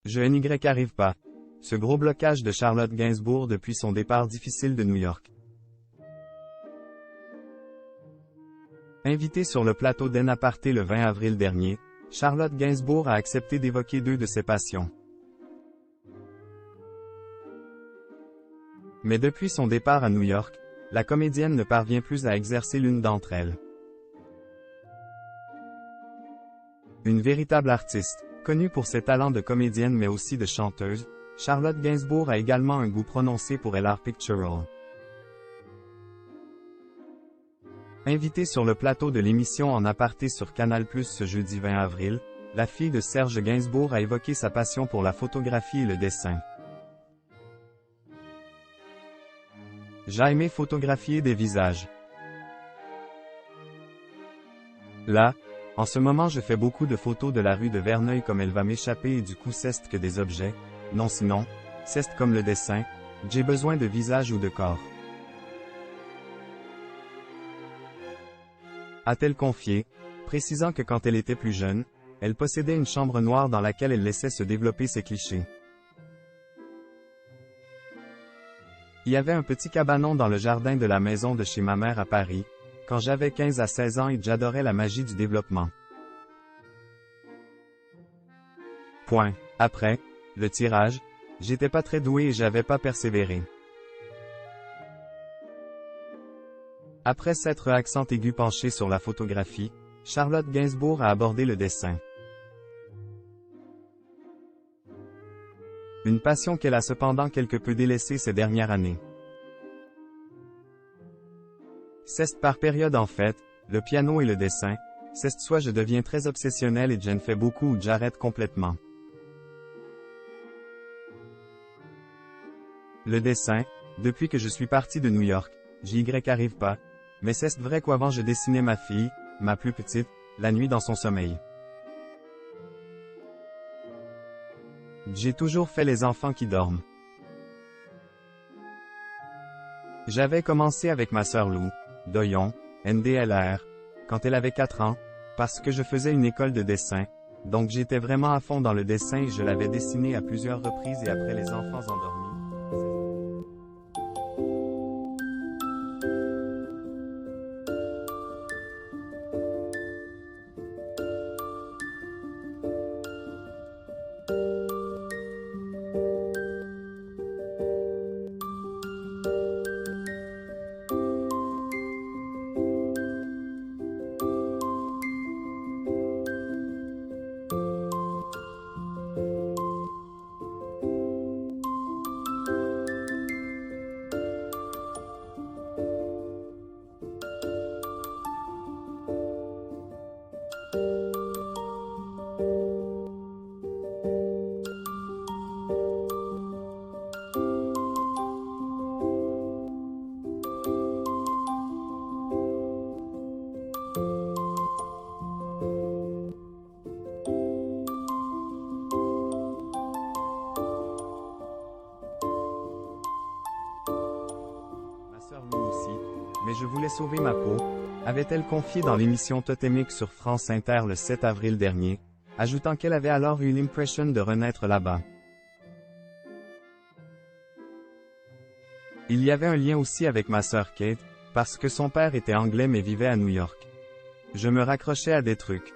Je n'y arrive pas. Ce gros blocage de Charlotte Gainsbourg depuis son départ difficile de New York. Invitée sur le plateau d'En Aparté le 20 avril dernier, Charlotte Gainsbourg a accepté d'évoquer deux de ses passions. Mais depuis son départ à New York, la comédienne ne parvient plus à exercer l'une d'entre elles. Une véritable artiste, connue pour ses talents de comédienne mais aussi de chanteuse, Charlotte Gainsbourg a également un goût prononcé pour l'art pictural. Invitée sur le plateau de l'émission En Aparté sur Canal+ ce jeudi 20 avril, la fille de Serge Gainsbourg a évoqué sa passion pour la photographie et le dessin. J'ai aimé photographier des visages. Là, en ce moment je fais beaucoup de photos de la rue de Verneuil comme elle va m'échapper et du coup c'est que des objets, non sinon, c'est comme le dessin, j'ai besoin de visage ou de corps. A-t-elle confié, précisant que quand elle était plus jeune, elle possédait une chambre noire dans laquelle elle laissait se développer ses clichés. Il y avait un petit cabanon dans le jardin de la maison de chez ma mère à Paris, quand j'avais 15 à 16 ans et j'adorais la magie du développement. Point. Après, le tirage, j'étais pas très doué et j'avais pas persévéré. Après s'être accent aigu penché sur la photographie, Charlotte Gainsbourg a abordé le dessin. Une passion qu'elle a cependant quelque peu délaissée ces dernières années. C'est par période en fait, le piano et le dessin, c'est soit je deviens très obsessionnel et j'en fais beaucoup ou j'arrête complètement. Le dessin, depuis que je suis parti de New York, j'y arrive pas, mais c'est vrai qu'avant je dessinais ma fille, ma plus petite, la nuit dans son sommeil. J'ai toujours fait les enfants qui dorment. J'avais commencé avec ma sœur Lou, Doyon, NDLR, quand elle avait 4 ans, parce que je faisais une école de dessin, donc j'étais vraiment à fond dans le dessin et je l'avais dessiné à plusieurs reprises et après les enfants endormis. Mais je voulais sauver ma peau, avait-elle confié dans l'émission Totémique sur France Inter le 7 avril dernier, ajoutant qu'elle avait alors eu l'impression de renaître là-bas. Il y avait un lien aussi avec ma sœur Kate, parce que son père était anglais mais vivait à New York. Je me raccrochais à des trucs.